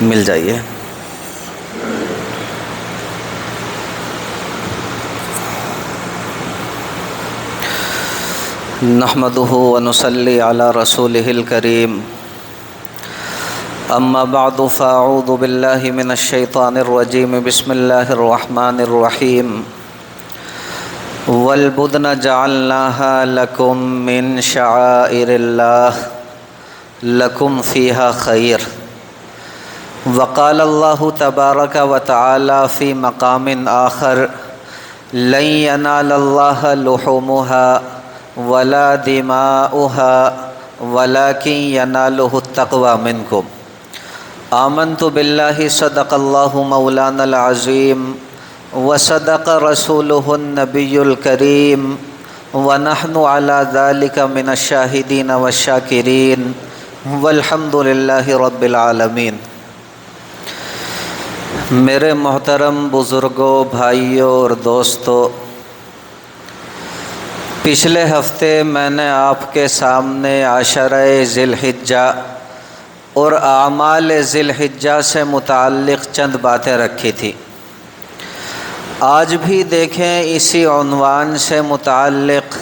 مل جائیے۔ نحمدہ ونصلی علی رسولہ الکریم، اما بعد فاعوذ باللہ من الشیطان الرجیم، بسم اللہ الرحمن الرحیم۔ والبدن جعلناها لکم من شعائر اللہ لکم فیہا خیر۔ وقال اللہ تبارک وتعالی فی مقام آخر، لن ینال اللہ لحومها ولا دماؤها ولكن يناله التقوى منكم۔ آمنت بالله صدق الله مولانا العظيم وصدق رسوله النبي الكريم ونحن على ذلك من الشاهدين والشاكرين والحمد لله رب العالمين۔ میرے محترم بزرگوں، بھائیوں اور دوستوں، پچھلے ہفتے میں نے آپ کے سامنے عشرہ ذی الحجہ اور اعمال ذی الحجہ سے متعلق چند باتیں رکھی تھی۔ آج بھی دیکھیں اسی عنوان سے متعلق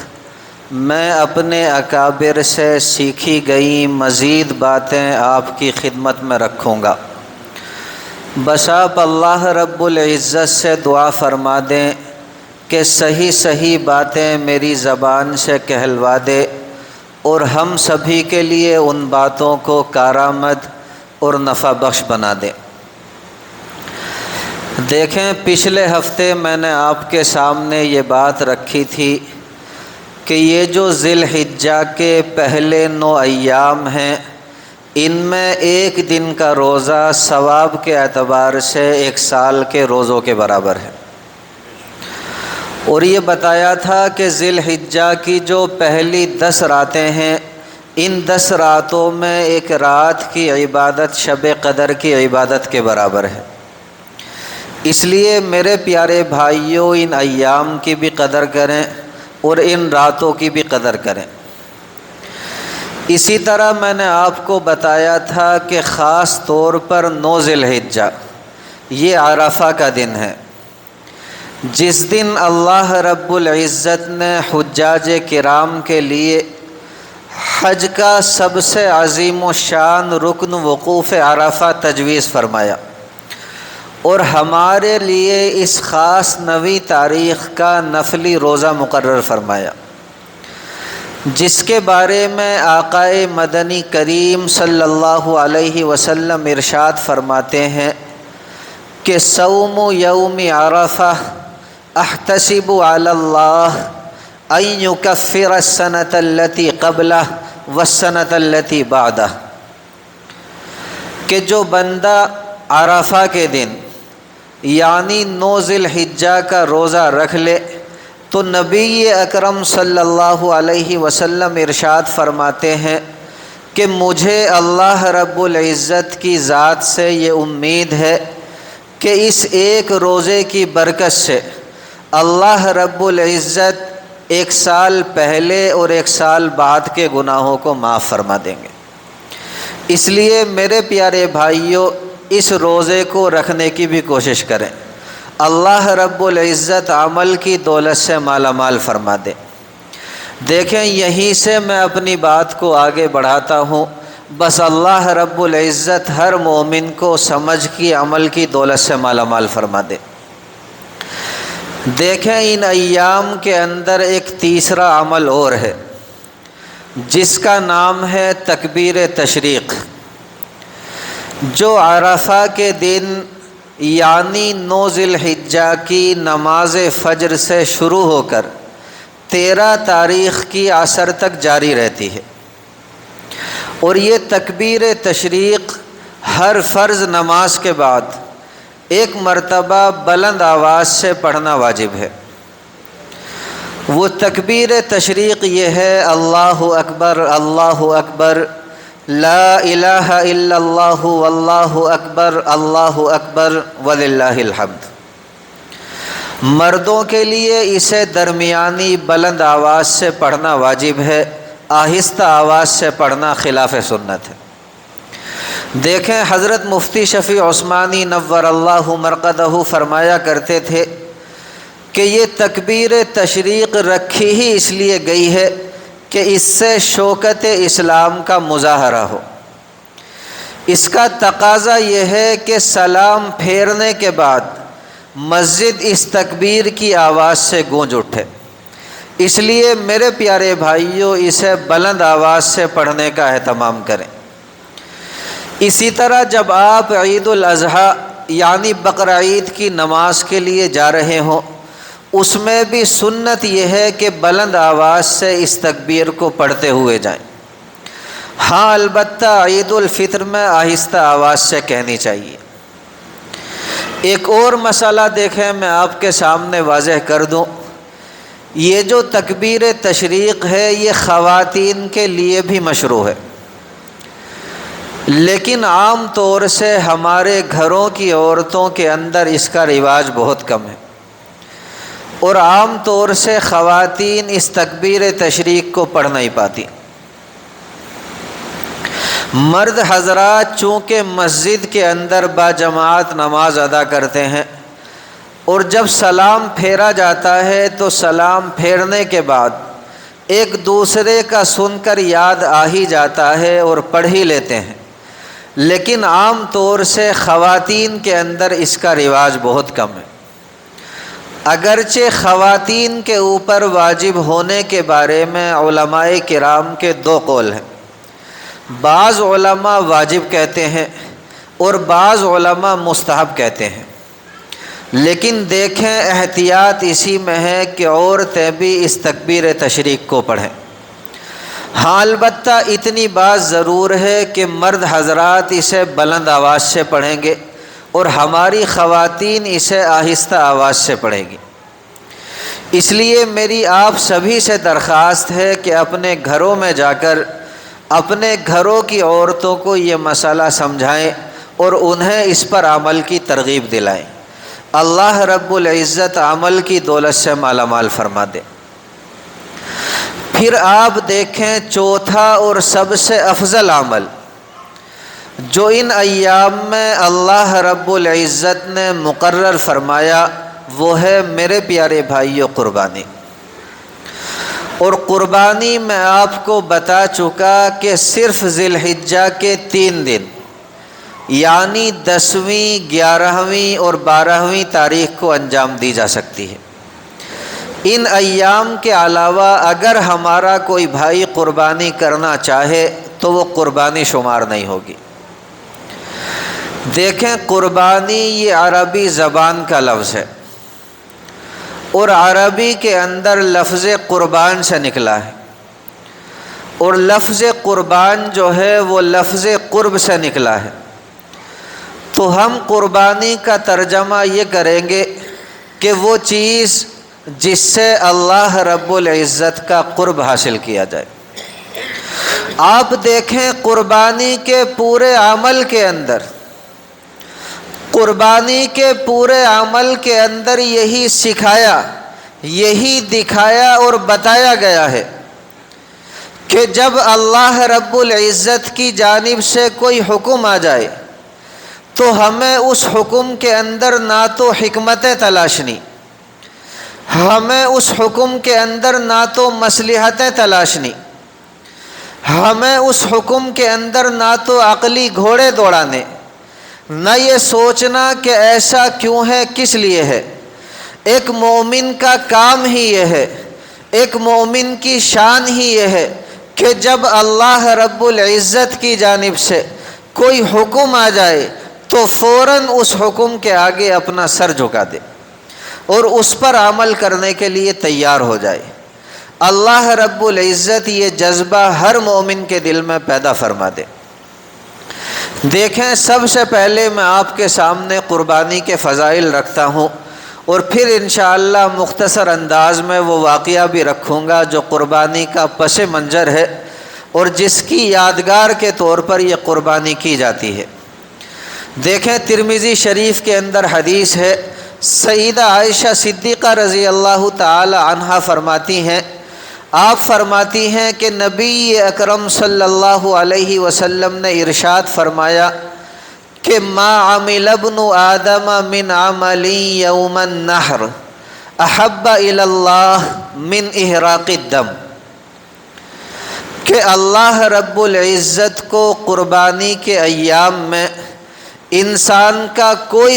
میں اپنے اکابر سے سیکھی گئی مزید باتیں آپ کی خدمت میں رکھوں گا۔ بس آپ اللہ رب العزت سے دعا فرما دیں کہ صحیح صحیح باتیں میری زبان سے کہلوا دے اور ہم سبھی کے لیے ان باتوں کو کارآمد اور نفع بخش بنا دے۔ دیکھیں، پچھلے ہفتے میں نے آپ کے سامنے یہ بات رکھی تھی کہ یہ جو ذی الحجہ کے پہلے 9 ایام ہیں، ان میں ایک دن کا روزہ ثواب کے اعتبار سے 1 سال کے روزوں کے برابر ہے۔ اور یہ بتایا تھا کہ ذی الحجہ کی جو پہلی 10 راتیں ہیں، ان 10 راتوں میں ایک رات کی عبادت شب قدر کی عبادت کے برابر ہے۔ اس لیے میرے پیارے بھائیوں، ان ایام کی بھی قدر کریں اور ان راتوں کی بھی قدر کریں۔ اسی طرح میں نے آپ کو بتایا تھا کہ خاص طور پر 9 ذی الحجہ یہ عرفہ کا دن ہے، جس دن اللہ رب العزت نے حجاج کرام کے لیے حج کا سب سے عظیم و شان رکن وقوف عرفہ تجویز فرمایا، اور ہمارے لیے اس خاص نویں تاریخ کا نفلی روزہ مقرر فرمایا، جس کے بارے میں آقا مدنی کریم صلی اللہ علیہ وسلم ارشاد فرماتے ہیں کہ صوم یوم عرفہ احتسب علی اللہ ان یکفر السنۃ التی قبلہ والسنۃ التی بعدہ، کہ جو بندہ عرفہ کے دن یعنی 9 ذی الحجہ کا روزہ رکھ لے تو نبی اکرم صلی اللہ علیہ وسلم ارشاد فرماتے ہیں کہ مجھے اللہ رب العزت کی ذات سے یہ امید ہے کہ اس ایک روزے کی برکت سے اللہ رب العزت 1 سال پہلے اور 1 سال بعد کے گناہوں کو معاف فرما دیں گے۔ اس لیے میرے پیارے بھائیوں، اس روزے کو رکھنے کی بھی کوشش کریں، اللہ رب العزت عمل کی دولت سے مالا مال فرما دے۔ دیکھیں، یہیں سے میں اپنی بات کو آگے بڑھاتا ہوں، بس اللہ رب العزت ہر مومن کو سمجھ کی عمل کی دولت سے مالا مال فرما دے۔ دیکھیں، ان ایام کے اندر ایک تیسرا عمل اور ہے، جس کا نام ہے تکبیر تشریق، جو عرفہ کے دن یعنی 9 ذی الحجہ کی نماز فجر سے شروع ہو کر 13 تاریخ کی عصر تک جاری رہتی ہے۔ اور یہ تکبیر تشریق ہر فرض نماز کے بعد 1 مرتبہ بلند آواز سے پڑھنا واجب ہے۔ وہ تکبیر تشریق یہ ہے: اللہ اکبر، اللہ اکبر، لا الہ الا اللہ، واللہ اکبر، اللہ اکبر، وللہ الحمد۔ مردوں کے لیے اسے درمیانی بلند آواز سے پڑھنا واجب ہے، آہستہ آواز سے پڑھنا خلاف سنت ہے۔ دیکھیں حضرت مفتی شفیع عثمانی نور اللہ مرقدہ فرمایا کرتے تھے کہ یہ تکبیر تشریق رکھی ہی اس لیے گئی ہے کہ اس سے شوکت اسلام کا مظاہرہ ہو۔ اس کا تقاضا یہ ہے کہ سلام پھیرنے کے بعد مسجد اس تکبیر کی آواز سے گونج اٹھے۔ اس لیے میرے پیارے بھائیوں، اسے بلند آواز سے پڑھنے کا اہتمام کریں۔ اسی طرح جب آپ عید الاضحیٰ یعنی بقرعید کی نماز کے لیے جا رہے ہوں، اس میں بھی سنت یہ ہے کہ بلند آواز سے اس تکبیر کو پڑھتے ہوئے جائیں۔ ہاں البتہ عید الفطر میں آہستہ آواز سے کہنی چاہیے۔ ایک اور مسئلہ دیکھیں، میں آپ کے سامنے واضح کر دوں، یہ جو تکبیر تشریق ہے یہ خواتین کے لیے بھی مشروع ہے، لیکن عام طور سے ہمارے گھروں کی عورتوں کے اندر اس کا رواج بہت کم ہے، اور عام طور سے خواتین اس تکبیر تشریق کو پڑھ نہیں پاتی۔ مرد حضرات چونکہ مسجد کے اندر باجماعت نماز ادا کرتے ہیں، اور جب سلام پھیرا جاتا ہے تو سلام پھیرنے کے بعد ایک دوسرے کا سن کر یاد آ ہی جاتا ہے اور پڑھ ہی لیتے ہیں، لیکن عام طور سے خواتین کے اندر اس کا رواج بہت کم ہے۔ اگرچہ خواتین کے اوپر واجب ہونے کے بارے میں علماء کرام کے دو قول ہیں، بعض علماء واجب کہتے ہیں اور بعض علماء مستحب کہتے ہیں، لیکن دیکھیں احتیاط اسی میں ہے کہ عورتیں بھی اس تکبیر تشریق کو پڑھیں۔ ہاں البتہ اتنی بات ضرور ہے کہ مرد حضرات اسے بلند آواز سے پڑھیں گے اور ہماری خواتین اسے آہستہ آواز سے پڑھیں گی۔ اس لیے میری آپ سبھی سے درخواست ہے کہ اپنے گھروں میں جا کر اپنے گھروں کی عورتوں کو یہ مسئلہ سمجھائیں اور انہیں اس پر عمل کی ترغیب دلائیں۔ اللہ رب العزت عمل کی دولت سے مالا مال فرما دے۔ پھر آپ دیکھیں چوتھا اور سب سے افضل عمل جو ان ایام میں اللہ رب العزت نے مقرر فرمایا، وہ ہے میرے پیارے بھائیو قربانی۔ اور قربانی میں آپ کو بتا چکا کہ صرف ذی الحجہ کے 3 دن یعنی 10ویں، 11ویں اور 12ویں تاریخ کو انجام دی جا سکتی ہے۔ ان ایام کے علاوہ اگر ہمارا کوئی بھائی قربانی کرنا چاہے تو وہ قربانی شمار نہیں ہوگی۔ دیکھیں قربانی یہ عربی زبان کا لفظ ہے، اور عربی کے اندر لفظ قربان سے نکلا ہے، اور لفظ قربان جو ہے وہ لفظ قرب سے نکلا ہے۔ تو ہم قربانی کا ترجمہ یہ کریں گے کہ وہ چیز جس سے اللہ رب العزت کا قرب حاصل کیا جائے۔ آپ دیکھیں قربانی کے پورے عمل کے اندر، قربانی کے پورے عمل کے اندر یہی سکھایا، یہی دکھایا اور بتایا گیا ہے کہ جب اللہ رب العزت کی جانب سے کوئی حکم آ جائے تو ہمیں اس حکم کے اندر نہ تو حکمتیں تلاشنی، ہمیں اس حکم کے اندر نہ تو مصلحتیں تلاشنی، ہمیں اس حکم کے اندر نہ تو عقلی گھوڑے دوڑانے، نہ یہ سوچنا کہ ایسا کیوں ہے، کس لیے ہے۔ ایک مومن کا کام ہی یہ ہے، ایک مومن کی شان ہی یہ ہے کہ جب اللہ رب العزت کی جانب سے کوئی حکم آ جائے تو فوراً اس حکم کے آگے اپنا سر جھکا دے اور اس پر عمل کرنے کے لیے تیار ہو جائے۔ اللہ رب العزت یہ جذبہ ہر مومن کے دل میں پیدا فرما دے۔ دیکھیں سب سے پہلے میں آپ کے سامنے قربانی کے فضائل رکھتا ہوں، اور پھر انشاءاللہ مختصر انداز میں وہ واقعہ بھی رکھوں گا جو قربانی کا پس منظر ہے اور جس کی یادگار کے طور پر یہ قربانی کی جاتی ہے۔ دیکھیں ترمذی شریف کے اندر حدیث ہے، سیدہ عائشہ صدیقہ رضی اللہ تعالی عنہا فرماتی ہیں، آپ فرماتی ہیں کہ نبی اکرم صلی اللہ علیہ وسلم نے ارشاد فرمایا کہ ما عمل ابن آدم من عمل یوم النحر احب الی اللہ من احراق الدم، کہ اللہ رب العزت کو قربانی کے ایام میں انسان کا کوئی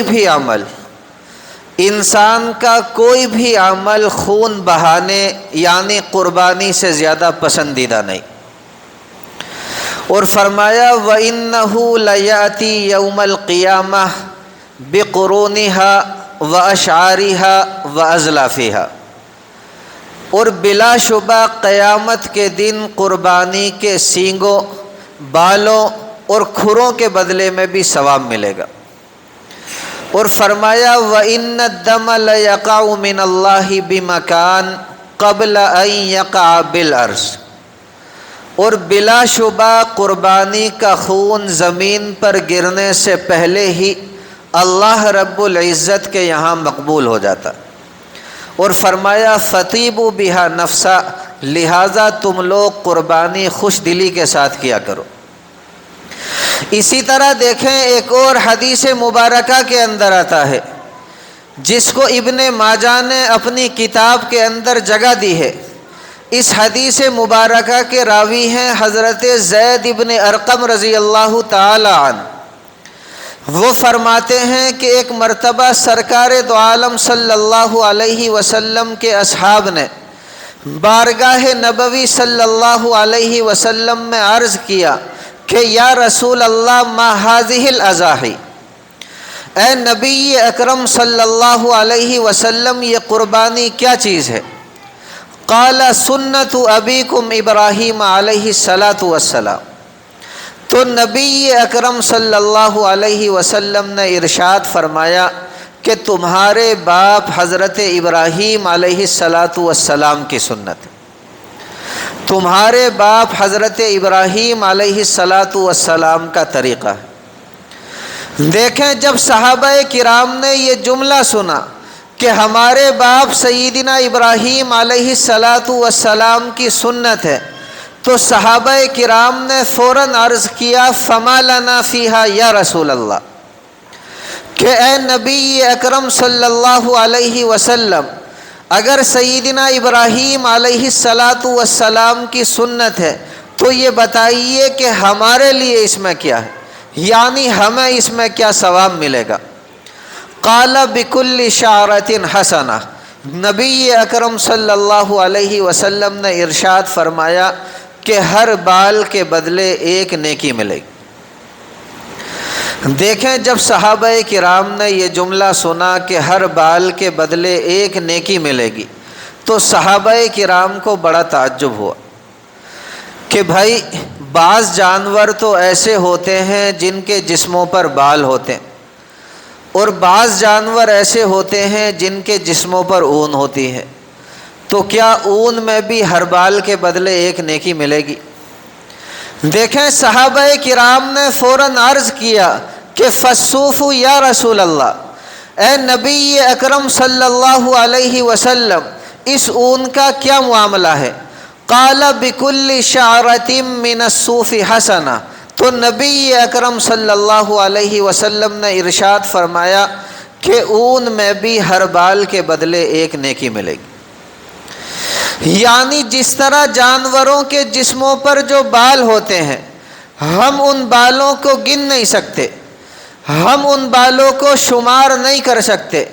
بھی عمل خون بہانے یعنی قربانی سے زیادہ پسندیدہ نہیں۔ اور فرمایا وَإِنَّهُ لَيَأْتِي يَوْمَ الْقِيَامَةِ بِقُرُونِهَا وَأَشْعَارِهَا وَأَزْلَافِهَا، اور بلا شبہ قیامت کے دن قربانی کے سینگوں، بالوں اور کھروں کے بدلے میں بھی ثواب ملے گا۔ اور فرمایا وَإِنَّ الدَّمَ لَيَقَعُ مِنَ اللَّهِ بِمَكَانٍ قَبْلَ أَن يَقَعَ بِالْأَرْضِ، اور بلا شبہ قربانی کا خون زمین پر گرنے سے پہلے ہی اللہ رب العزت کے یہاں مقبول ہو جاتا۔ اور فرمایا فطیبوا بہا نفسا، لہٰذا تم لوگ قربانی خوش دلی کے ساتھ کیا کرو۔ اسی طرح دیکھیں ایک اور حدیث مبارکہ کے اندر آتا ہے جس کو ابن ماجہ نے اپنی کتاب کے اندر جگہ دی ہے۔ اس حدیث مبارکہ کے راوی ہیں حضرت زید ابن ارقم رضی اللہ تعالی عنہ۔ وہ فرماتے ہیں کہ ایک مرتبہ سرکار دو عالم صلی اللہ علیہ وسلم کے اصحاب نے بارگاہ نبوی صلی اللہ علیہ وسلم میں عرض کیا کہ یا رسول اللہ ما هذه الاضاحی، اے نبی اکرم صلی اللہ علیہ وسلم یہ قربانی کیا چیز ہے؟ قال سنت ابیکم ابراہیم علیہ الصلاۃ والسلام، تو نبی اکرم صلی اللہ علیہ وسلم نے ارشاد فرمایا کہ تمہارے باپ حضرت ابراہیم علیہ الصلاۃ والسلام کی سنت، تمہارے باپ حضرت ابراہیم علیہ الصلاۃ والسلام کا طریقہ ہے۔ دیکھیں جب صحابہ کرام نے یہ جملہ سنا کہ ہمارے باپ سیدنا ابراہیم علیہ الصلاۃ والسلام کی سنت ہے، تو صحابہ کرام نے فوراً عرض کیا فما لنا فیہا یا رسول اللہ، کہ اے نبی اکرم صلی اللہ علیہ وسلم اگر سیدنا ابراہیم علیہ الصلاۃ والسلام کی سنت ہے تو یہ بتائیے کہ ہمارے لیے اس میں کیا ہے، یعنی ہمیں اس میں کیا ثواب ملے گا۔ قال بکل شعرۃ حسنہ، نبی اکرم صلی اللہ علیہ وسلم نے ارشاد فرمایا کہ ہر بال کے بدلے ایک نیکی ملے گی۔ دیکھیں جب صحابہ کرام نے یہ جملہ سنا کہ ہر بال کے بدلے ایک نیکی ملے گی تو صحابہ کرام کو بڑا تعجب ہوا کہ بھائی بعض جانور تو ایسے ہوتے ہیں جن کے جسموں پر بال ہوتے ہیں، اور بعض جانور ایسے ہوتے ہیں جن کے جسموں پر اون ہوتی ہے، تو کیا اون میں بھی ہر بال کے بدلے ایک نیکی ملے گی؟ دیکھیں صحابہ کرام نے فوراً عرض کیا کہ فالصوف یا رسول اللہ، اے نبی اکرم صلی اللہ علیہ وسلم اس اون کا کیا معاملہ ہے؟ قال بکل شعرۃ من الصوف حسنہ، تو نبی اکرم صلی اللہ علیہ وسلم نے ارشاد فرمایا کہ اون میں بھی ہر بال کے بدلے ایک نیکی ملے گی۔ یعنی جس طرح جانوروں کے جسموں پر جو بال ہوتے ہیں ہم ان بالوں کو گن نہیں سکتے، ہم ان بالوں کو شمار نہیں کر سکتے،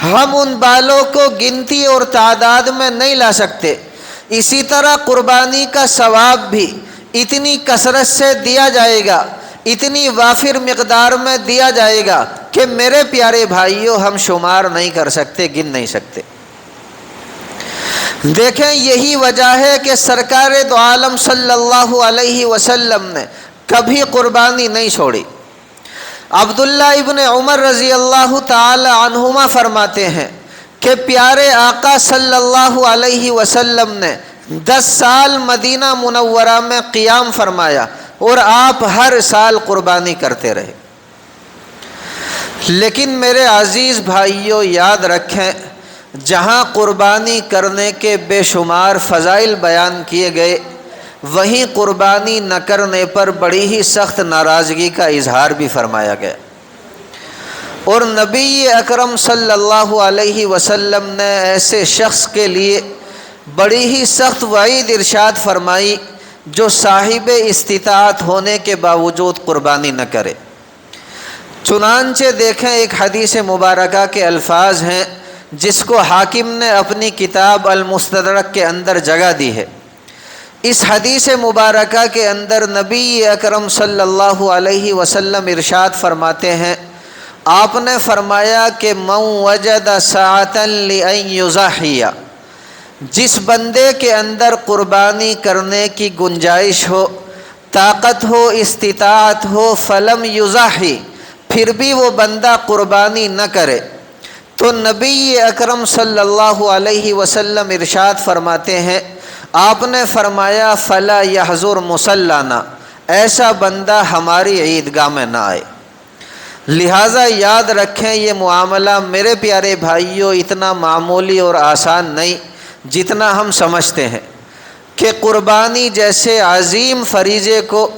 ہم ان بالوں کو گنتی اور تعداد میں نہیں لا سکتے، اسی طرح قربانی کا ثواب بھی اتنی کثرت سے دیا جائے گا، اتنی وافر مقدار میں دیا جائے گا کہ میرے پیارے بھائیوں ہم شمار نہیں کر سکتے، گن نہیں سکتے۔ دیکھیں یہی وجہ ہے کہ سرکار دو عالم صلی اللہ علیہ وسلم نے کبھی قربانی نہیں چھوڑی۔ عبداللہ ابن عمر رضی اللہ تعالی عنہما فرماتے ہیں کہ پیارے آقا صلی اللہ علیہ وسلم نے 10 سال مدینہ منورہ میں قیام فرمایا اور آپ ہر سال قربانی کرتے رہے۔ لیکن میرے عزیز بھائیوں یاد رکھیں جہاں قربانی کرنے کے بے شمار فضائل بیان کیے گئے، وہیں قربانی نہ کرنے پر بڑی ہی سخت ناراضگی کا اظہار بھی فرمایا گیا۔ اور نبی اکرم صلی اللہ علیہ وسلم نے ایسے شخص کے لیے بڑی ہی سخت وعید ارشاد فرمائی جو صاحب استطاعت ہونے کے باوجود قربانی نہ کرے۔ چنانچہ دیکھیں ایک حدیث مبارکہ کے الفاظ ہیں جس کو حاکم نے اپنی کتاب المستدرک کے اندر جگہ دی ہے۔ اس حدیث مبارکہ کے اندر نبی اکرم صلی اللہ علیہ وسلم ارشاد فرماتے ہیں، آپ نے فرمایا کہ من وجد ساعة لأن یضحی، جس بندے کے اندر قربانی کرنے کی گنجائش ہو، طاقت ہو، استطاعت ہو، فلم یضحی، پھر بھی وہ بندہ قربانی نہ کرے، تو نبی اکرم صلی اللہ علیہ وسلم ارشاد فرماتے ہیں، آپ نے فرمایا فلا یحضر مصلانا، ایسا بندہ ہماری عیدگاہ میں نہ آئے۔ لہٰذا یاد رکھیں یہ معاملہ میرے پیارے بھائیوں اتنا معمولی اور آسان نہیں جتنا ہم سمجھتے ہیں کہ قربانی جیسے عظیم فریضے کو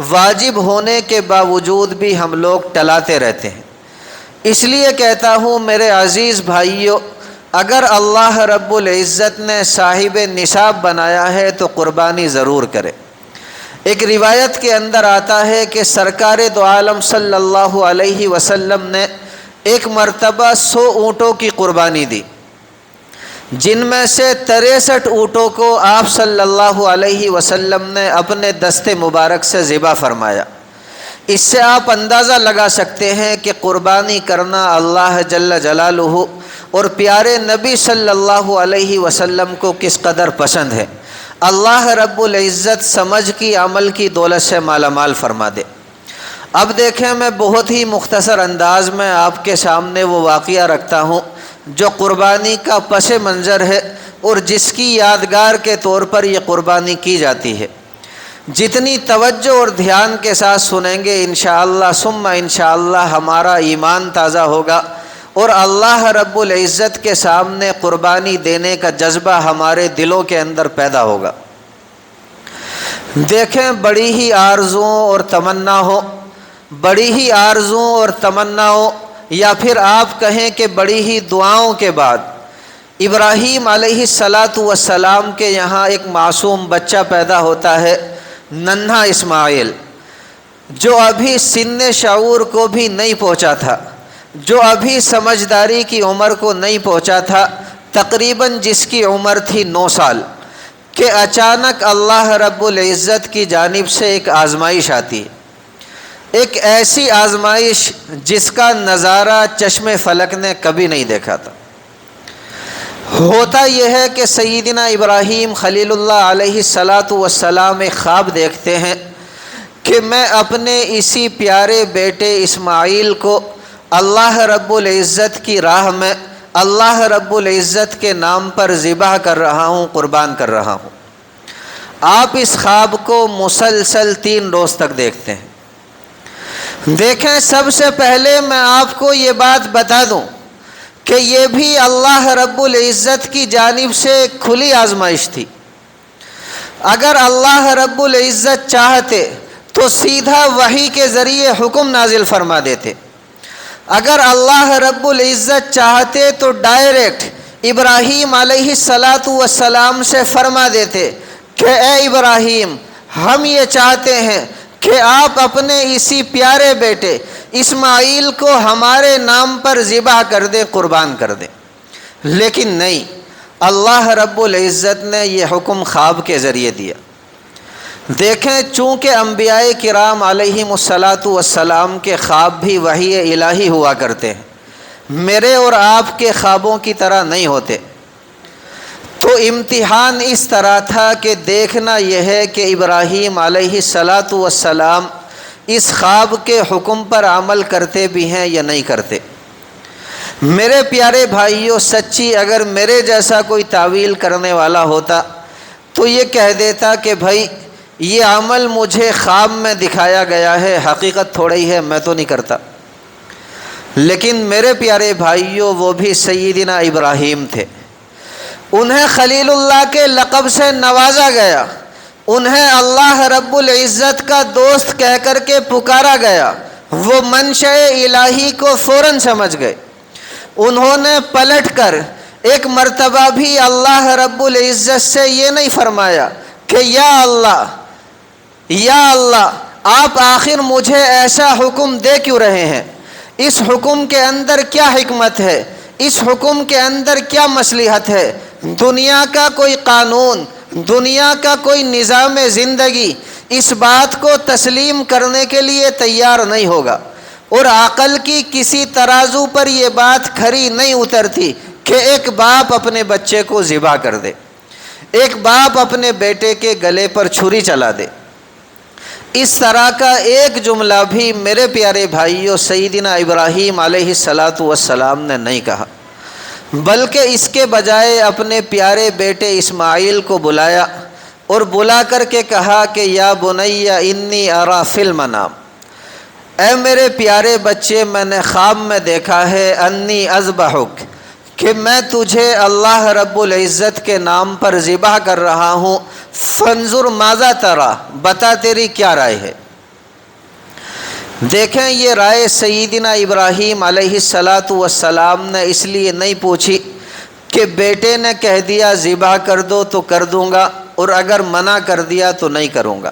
واجب ہونے کے باوجود بھی ہم لوگ ٹلاتے رہتے ہیں۔ اس لیے کہتا ہوں میرے عزیز بھائیوں، اگر اللہ رب العزت نے صاحب نصاب بنایا ہے تو قربانی ضرور کرے۔ ایک روایت کے اندر آتا ہے کہ سرکار دو عالم صلی اللہ علیہ وسلم نے ایک مرتبہ 100 اونٹوں کی قربانی دی، جن میں سے 63 اونٹوں کو آپ صلی اللہ علیہ وسلم نے اپنے دست مبارک سے ذبح فرمایا۔ اس سے آپ اندازہ لگا سکتے ہیں کہ قربانی کرنا اللہ جل جلالہ اور پیارے نبی صلی اللہ علیہ وسلم کو کس قدر پسند ہے۔ اللہ رب العزت سمجھ کی عمل کی دولت سے مالا مال فرما دے۔ اب دیکھیں میں بہت ہی مختصر انداز میں آپ کے سامنے وہ واقعہ رکھتا ہوں جو قربانی کا پس منظر ہے اور جس کی یادگار کے طور پر یہ قربانی کی جاتی ہے۔ جتنی توجہ اور دھیان کے ساتھ سنیں گے انشاءاللہ ثم انشاءاللہ ہمارا ایمان تازہ ہوگا اور اللہ رب العزت کے سامنے قربانی دینے کا جذبہ ہمارے دلوں کے اندر پیدا ہوگا۔ دیکھیں بڑی ہی آرزوؤں اور تمنا ہو، بڑی ہی آرزوؤں اور تمنا ہو، یا پھر آپ کہیں کہ بڑی ہی دعاؤں کے بعد ابراہیم علیہ السلام کے یہاں ایک معصوم بچہ پیدا ہوتا ہے، ننھا اسماعیل، جو ابھی سن شعور کو بھی نہیں پہنچا تھا، جو ابھی سمجھداری کی عمر کو نہیں پہنچا تھا، تقریباً جس کی عمر تھی 9 سال، کہ اچانک اللہ رب العزت کی جانب سے ایک آزمائش آتی ہے، ایک ایسی آزمائش جس کا نظارہ چشم فلک نے کبھی نہیں دیکھا تھا۔ ہوتا یہ ہے کہ سیدنا ابراہیم خلیل اللہ علیہ السلام ایک خواب دیکھتے ہیں کہ میں اپنے اسی پیارے بیٹے اسماعیل کو اللہ رب العزت کی راہ میں اللہ رب العزت کے نام پر ذبح کر رہا ہوں، قربان کر رہا ہوں۔ آپ اس خواب کو مسلسل 3 روز تک دیکھتے ہیں۔ دیکھیں سب سے پہلے میں آپ کو یہ بات بتا دوں کہ یہ بھی اللہ رب العزت کی جانب سے ایک کھلی آزمائش تھی۔ اگر اللہ رب العزت چاہتے تو سیدھا وحی کے ذریعے حکم نازل فرما دیتے، اگر اللہ رب العزت چاہتے تو ڈائریکٹ ابراہیم علیہ السلام سے فرما دیتے کہ اے ابراہیم، ہم یہ چاہتے ہیں کہ آپ اپنے اسی پیارے بیٹے اسماعیل کو ہمارے نام پر ذبح کر دیں، قربان کر دیں، لیکن نہیں، اللہ رب العزت نے یہ حکم خواب کے ذریعے دیا۔ دیکھیں چونکہ انبیاء کرام علیہم السلام کے خواب بھی وحی الہی ہوا کرتے ہیں، میرے اور آپ کے خوابوں کی طرح نہیں ہوتے، تو امتحان اس طرح تھا کہ دیکھنا یہ ہے کہ ابراہیم علیہ السلام اس خواب کے حکم پر عمل کرتے بھی ہیں یا نہیں کرتے۔ میرے پیارے بھائیوں، سچی اگر میرے جیسا کوئی تعویل کرنے والا ہوتا تو یہ کہہ دیتا کہ بھائی یہ عمل مجھے خواب میں دکھایا گیا ہے، حقیقت تھوڑی ہے، میں تو نہیں کرتا۔ لیکن میرے پیارے بھائیوں وہ بھی سیدنا ابراہیم تھے، انہیں خلیل اللہ کے لقب سے نوازا گیا، انہیں اللہ رب العزت کا دوست کہہ کر کے پکارا گیا، وہ منشأ الہی کو فوراً سمجھ گئے۔ انہوں نے پلٹ کر ایک مرتبہ بھی اللہ رب العزت سے یہ نہیں فرمایا کہ یا اللہ آپ آخر مجھے ایسا حکم دے کیوں رہے ہیں، اس حکم کے اندر کیا حکمت ہے، اس حکم کے اندر کیا مصلحت ہے۔ دنیا کا کوئی قانون، دنیا کا کوئی نظام زندگی اس بات کو تسلیم کرنے کے لیے تیار نہیں ہوگا، اور عقل کی کسی ترازو پر یہ بات کھری نہیں اترتی کہ ایک باپ اپنے بچے کو ذبح کر دے، ایک باپ اپنے بیٹے کے گلے پر چھری چلا دے۔ اس طرح کا ایک جملہ بھی میرے پیارے بھائیوں سیدنا ابراہیم علیہ السلام نے نہیں کہا، بلکہ اس کے بجائے اپنے پیارے بیٹے اسماعیل کو بلایا اور بلا کر کے کہا کہ یا بنی انی ارا فی المنام، اے میرے پیارے بچے میں نے خواب میں دیکھا ہے انی اذبحک، کہ میں تجھے اللہ رب العزت کے نام پر ذبح کر رہا ہوں، فانظر ماذا ترا، بتا تیری کیا رائے ہے۔ دیکھیں یہ رائے سیدنا ابراہیم علیہ السلام نے اس لیے نہیں پوچھی کہ بیٹے نے کہہ دیا ذبح کر دو تو کر دوں گا، اور اگر منع کر دیا تو نہیں کروں گا۔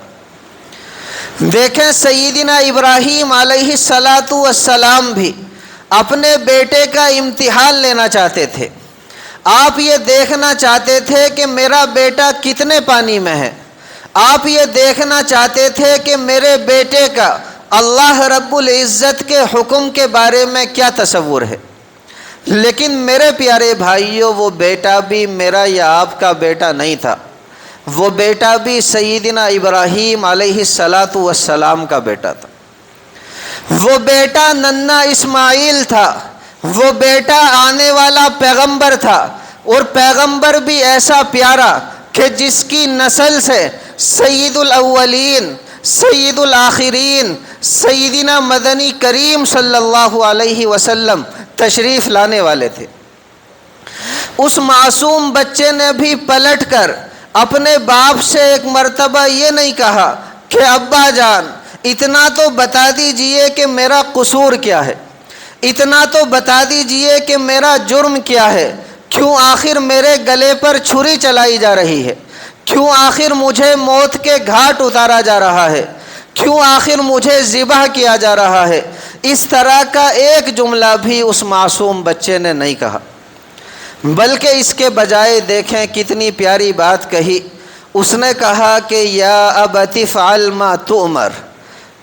دیکھیں سیدنا ابراہیم علیہ السلام بھی اپنے بیٹے کا امتحان لینا چاہتے تھے، آپ یہ دیکھنا چاہتے تھے کہ میرا بیٹا کتنے پانی میں ہے، آپ یہ دیکھنا چاہتے تھے کہ میرے بیٹے کا اللہ رب العزت کے حکم کے بارے میں کیا تصور ہے۔ لیکن میرے پیارے بھائیوں وہ بیٹا بھی میرا یا آپ کا بیٹا نہیں تھا، وہ بیٹا بھی سیدنا ابراہیم علیہ السلام کا بیٹا تھا، وہ بیٹا ننھا اسماعیل تھا، وہ بیٹا آنے والا پیغمبر تھا، اور پیغمبر بھی ایسا پیارا کہ جس کی نسل سے سید الاولین سید الآخرین سیدنا مدنی کریم صلی اللہ علیہ وسلم تشریف لانے والے تھے۔ اس معصوم بچے نے بھی پلٹ کر اپنے باپ سے ایک مرتبہ یہ نہیں کہا کہ ابا جان اتنا تو بتا دیجئے کہ میرا قصور کیا ہے، اتنا تو بتا دیجئے کہ میرا جرم کیا ہے، کیوں آخر میرے گلے پر چھری چلائی جا رہی ہے، کیوں آخر مجھے موت کے گھاٹ اتارا جا رہا ہے، کیوں آخر مجھے ذبح کیا جا رہا ہے۔ اس طرح کا ایک جملہ بھی اس معصوم بچے نے نہیں کہا، بلکہ اس کے بجائے دیکھیں کتنی پیاری بات کہی، اس نے کہا کہ یا ابت افعل ما تؤمر،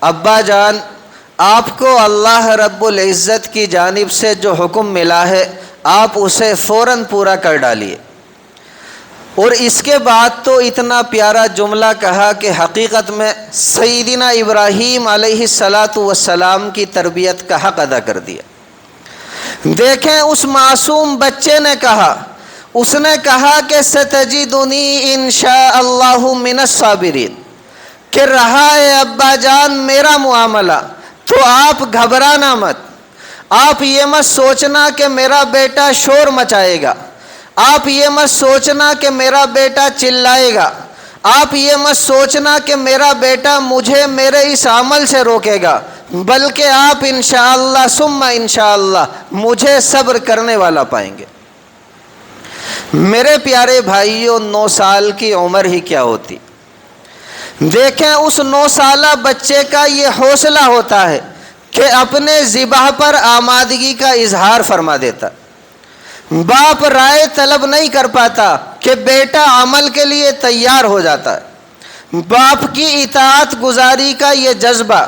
ابا جان آپ کو اللہ رب العزت کی جانب سے جو حکم ملا ہے آپ اسے فوراً پورا کر ڈالیے۔ اور اس کے بعد تو اتنا پیارا جملہ کہا کہ حقیقت میں سیدنا ابراہیم علیہ السلام کی تربیت کا حق ادا کر دیا۔ دیکھیں اس معصوم بچے نے کہا، اس نے کہا کہ ستجدنی انشاء اللہ من الصابرین، کہ رہا ہے ابا جان میرا معاملہ تو آپ گھبرانا مت، آپ یہ مت سوچنا کہ میرا بیٹا شور مچائے گا، آپ یہ مت سوچنا کہ میرا بیٹا چلائے گا، آپ یہ مت سوچنا کہ میرا بیٹا مجھے میرے اس عمل سے روکے گا، بلکہ آپ انشاءاللہ ثم انشاءاللہ مجھے صبر کرنے والا پائیں گے۔ میرے پیارے بھائیوں 9 سال کی عمر ہی کیا ہوتی، دیکھیں اس 9 سالہ بچے کا یہ حوصلہ ہوتا ہے کہ اپنے ذبح پر آمادگی کا اظہار فرما دیتا۔ باپ رائے طلب نہیں کر پاتا کہ بیٹا عمل کے لیے تیار ہو جاتا ہے۔ باپ کی اطاعت گزاری کا یہ جذبہ،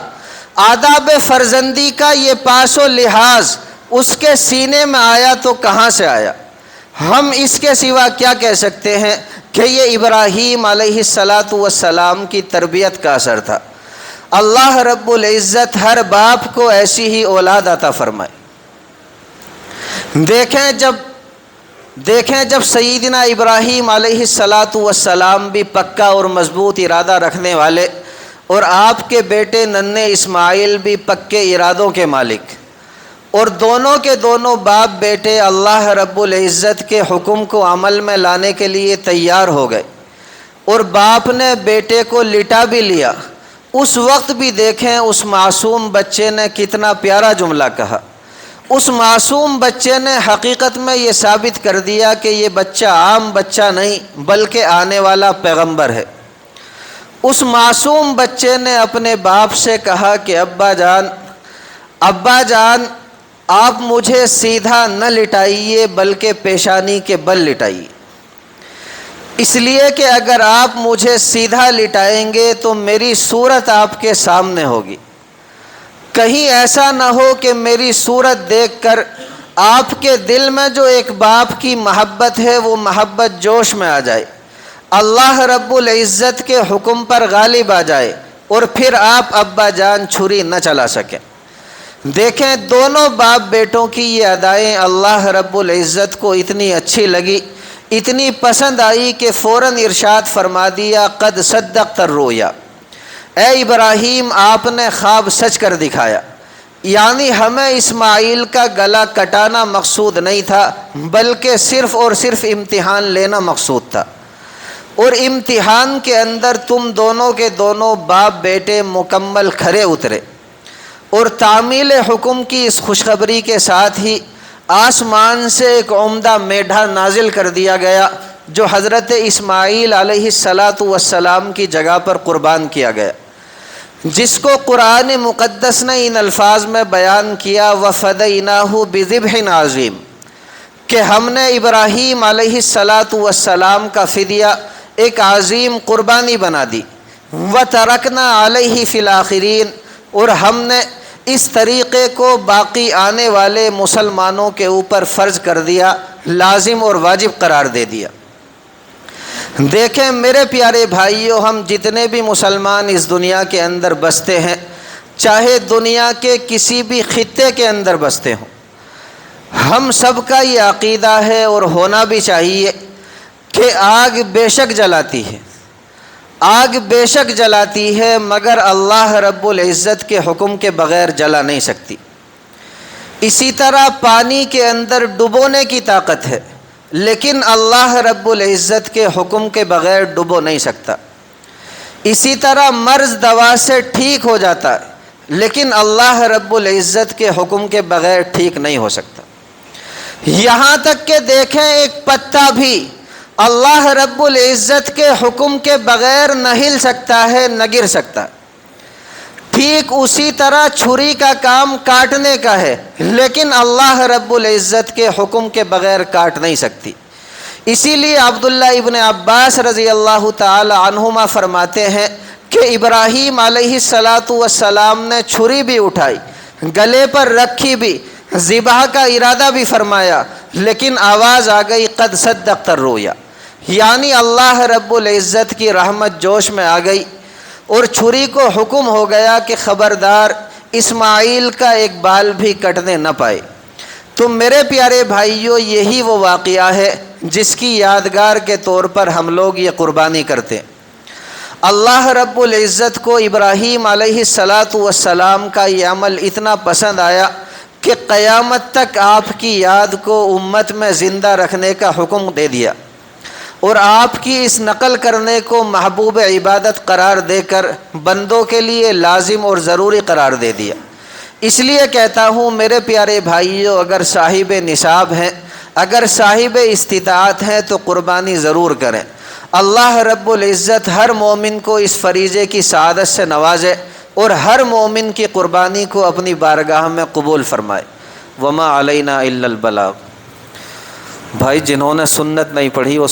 آداب فرزندی کا یہ پاس و لحاظ اس کے سینے میں آیا تو کہاں سے آیا؟ ہم اس کے سوا کیا کہہ سکتے ہیں کہ یہ ابراہیم علیہ السلام کی تربیت کا اثر تھا۔ اللہ رب العزت ہر باپ کو ایسی ہی اولاد عطا فرمائے۔ دیکھیں جب سیدنا ابراہیم علیہ السلام بھی پکا اور مضبوط ارادہ رکھنے والے، اور آپ کے بیٹے ننھے اسماعیل بھی پکے ارادوں کے مالک، اور دونوں کے دونوں باپ بیٹے اللہ رب العزت کے حکم کو عمل میں لانے کے لیے تیار ہو گئے، اور باپ نے بیٹے کو لٹا بھی لیا۔ اس وقت بھی دیکھیں اس معصوم بچے نے کتنا پیارا جملہ کہا۔ اس معصوم بچے نے حقیقت میں یہ ثابت کر دیا کہ یہ بچہ عام بچہ نہیں بلکہ آنے والا پیغمبر ہے۔ اس معصوم بچے نے اپنے باپ سے کہا کہ ابا جان آپ مجھے سیدھا نہ لٹائیے بلکہ پیشانی کے بل لٹائیے، اس لیے کہ اگر آپ مجھے سیدھا لٹائیں گے تو میری صورت آپ کے سامنے ہوگی، کہیں ایسا نہ ہو کہ میری صورت دیکھ کر آپ کے دل میں جو ایک باپ کی محبت ہے وہ محبت جوش میں آ جائے، اللہ رب العزت کے حکم پر غالب آ جائے، اور پھر آپ ابا جان چھری نہ چلا سکیں۔ دیکھیں دونوں باپ بیٹوں کی یہ ادائیں اللہ رب العزت کو اتنی اچھی لگی، اتنی پسند آئی کہ فوراً ارشاد فرما دیا قد صدقت الرؤیا، اے ابراہیم آپ نے خواب سچ کر دکھایا۔ یعنی ہمیں اسماعیل کا گلا کٹانا مقصود نہیں تھا بلکہ صرف اور صرف امتحان لینا مقصود تھا، اور امتحان کے اندر تم دونوں کے دونوں باپ بیٹے مکمل کھرے اترے، اور تعمیل حکم کی اس خوشخبری کے ساتھ ہی آسمان سے ایک عمدہ میڈھا نازل کر دیا گیا جو حضرت اسماعیل علیہ السلام کی جگہ پر قربان کیا گیا، جس کو قرآن مقدس نے ان الفاظ میں بیان کیا وَفَدَيْنَاهُ بِذِبْحٍ عَظِيمٍ، کہ ہم نے ابراہیم علیہ السلام کا فدیہ ایک عظیم قربانی بنا دی، وَتَرَكْنَا عَلَيْهِ فِي الْآخِرِينَ، اور ہم نے اس طریقے کو باقی آنے والے مسلمانوں کے اوپر فرض کر دیا، لازم اور واجب قرار دے دیا۔ دیکھیں میرے پیارے بھائیوں، ہم جتنے بھی مسلمان اس دنیا کے اندر بستے ہیں، چاہے دنیا کے کسی بھی خطے کے اندر بستے ہوں، ہم سب کا یہ عقیدہ ہے اور ہونا بھی چاہیے کہ آگ بے شک جلاتی ہے، آگ بے شک جلاتی ہے مگر اللہ رب العزت کے حکم کے بغیر جلا نہیں سکتی۔ اسی طرح پانی کے اندر ڈبونے کی طاقت ہے لیکن اللہ رب العزت کے حکم کے بغیر ڈبو نہیں سکتا۔ اسی طرح مرض دوا سے ٹھیک ہو جاتا ہے لیکن اللہ رب العزت کے حکم کے بغیر ٹھیک نہیں ہو سکتا۔ یہاں تک کہ دیکھیں ایک پتا بھی اللہ رب العزت کے حکم کے بغیر نہ ہل سکتا ہے نہ گر سکتا۔ ٹھیک اسی طرح چھری کا کام کاٹنے کا ہے لیکن اللہ رب العزت کے حکم کے بغیر کاٹ نہیں سکتی۔ اسی لیے عبداللہ ابن عباس رضی اللہ تعالی عنہما فرماتے ہیں کہ ابراہیم علیہ السلام نے چھری بھی اٹھائی، گلے پر رکھی بھی، ذبح کا ارادہ بھی فرمایا، لیکن آواز آ گئی قد صدقت الرؤیا، یعنی اللہ رب العزت کی رحمت جوش میں آ گئی، اور چھری کو حکم ہو گیا کہ خبردار اسماعیل کا ایک بال بھی کٹنے نہ پائے۔ تو میرے پیارے بھائیوں، یہی وہ واقعہ ہے جس کی یادگار کے طور پر ہم لوگ یہ قربانی کرتے ہیں۔ اللہ رب العزت کو ابراہیم علیہ السلام کا یہ عمل اتنا پسند آیا کہ قیامت تک آپ کی یاد کو امت میں زندہ رکھنے کا حکم دے دیا، اور آپ کی اس نقل کرنے کو محبوب عبادت قرار دے کر بندوں کے لیے لازم اور ضروری قرار دے دیا۔ اس لیے کہتا ہوں میرے پیارے بھائیوں، اگر صاحب نصاب ہیں، اگر صاحب استطاعت ہیں تو قربانی ضرور کریں۔ اللہ رب العزت ہر مومن کو اس فریضے کی سعادت سے نوازے اور ہر مومن کی قربانی کو اپنی بارگاہ میں قبول فرمائے۔ وما علینا الا البلاغ۔ بھائی جنہوں نے سنت نہیں پڑھی وہ